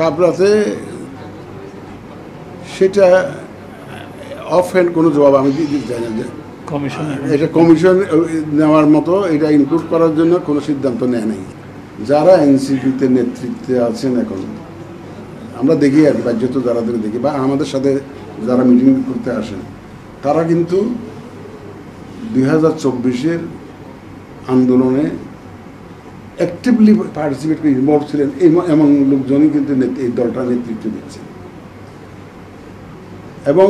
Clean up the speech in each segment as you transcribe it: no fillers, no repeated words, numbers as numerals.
সাবরাতে সেটা of hand কোনো জবাব আমি দিতে চাই না যে এটা কমিশন নেওয়ার মতো এটা ইনক্লুড করার জন্য কোনো সিদ্ধান্ত নেয় নাই। যারা এনসিপিতে নেতৃত্বে আছেন এখন আমরা দেখি আর কি, বাহ্যত যারা দেখি বা আমাদের সাথে যারা মিটিং করতে আসেন, তারা কিন্তু 2024-এর আন্দোলনে অ্যাক্টিভলি পার্টিসিপেট করে ইনভলভ ছিলেন এমন লোকজনই কিন্তু এই দলটা নেতৃত্ব দিচ্ছেন। এবং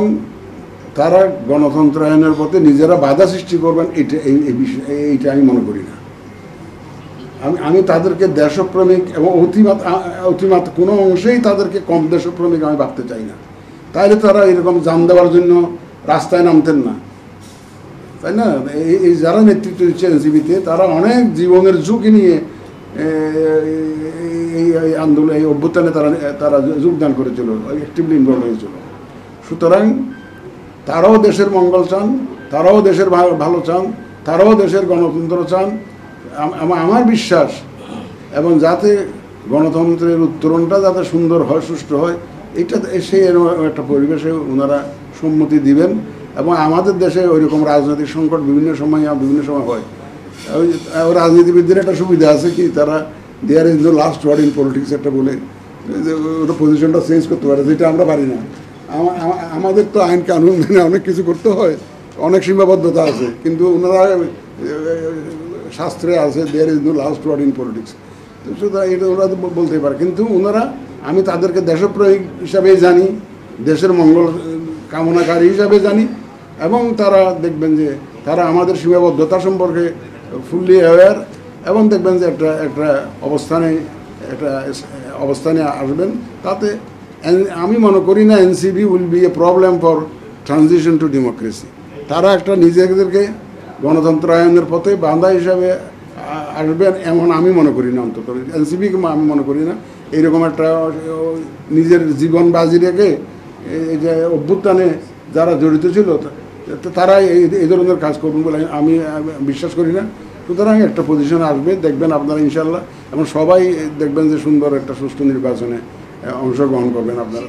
তারা গণতন্ত্রায়নের পথে নিজেরা বাধা সৃষ্টি করবেন এইটা আমি মনে করি না। আমি তাদেরকে দেশপ্রেমিক এবং অতিমাত্র কোনো অংশেই তাদেরকে কম দেশপ্রেমিক আমি ভাবতে চাই না। তাহলে তারা এরকম জান দেওয়ার জন্য রাস্তায় নামতেন না, তাই না? এই যারা নেতৃত্ব দিচ্ছে এনসিপিতে, তারা অনেক জীবনের ঝুঁকি নিয়ে এই আন্দোলন, এই অভ্যুত্থানে তারা যোগদান করেছিল, অ্যাক্টিভলি ইনভলভ হয়েছিল। সুতরাং তারাও দেশের মঙ্গল চান, তারাও দেশের ভালো চান, তারাও দেশের গণতন্ত্র চান। আমার বিশ্বাস, এবং যাতে গণতন্ত্রের উত্তরণটা যাতে সুন্দর হয়, সুষ্ঠু হয়, এটা সেই একটা পরিবেশে ওনারা সম্মতি দিবেন। এবং আমাদের দেশে ওইরকম রাজনৈতিক সংকট বিভিন্ন সময় হয়। ওই রাজনীতিবিদদের একটা সুবিধা আছে কি, তারা there is no last word in politics একটা বলে ওটা পজিশনটা চেঞ্জ করতে পারে, যেটা আমরা পারি না। আমাদের তো আইন কানুন মেনে অনেক কিছু করতে হয়, অনেক সীমাবদ্ধতা আছে, কিন্তু ওনারা শাস্ত্রে আছে there is no last word in politics. তো সুতরাং এটা ওরা বলতে পারে, কিন্তু ওনারা, আমি তাদেরকে দেশপ্রেমিক হিসাবেই জানি, দেশের মঙ্গল কামনাকারী হিসাবে জানি। এবং তারা দেখবেন যে তারা আমাদের সীমাবদ্ধতা সম্পর্কে ফুললি অ্যাওয়্যার, এবং দেখবেন যে একটা অবস্থানে আসবেন। তাতে আমি মনে করি না NCP will B A problem for transition two democracy. তারা একটা নিজেদেরকে গণতন্ত্রায়নের পথে বাঁধা হিসাবে আসবেন এমন আমি মনে করি না। অন্তত এনসিপিকে আমি মনে করি না এইরকম একটা নিজের জীবন বাজি রেখে এই যে অভ্যুত্থানে যারা জড়িত ছিল তারা এই ধরনের কাজ করবেন বলে আমি বিশ্বাস করি না। সুতরাং একটা পজিশন আসবে, দেখবেন আপনারা ইনশাল্লাহ, এবং সবাই দেখবেন যে সুন্দর একটা সুষ্ঠু নির্বাচনে অংশগ্রহণ করবেন আপনারা।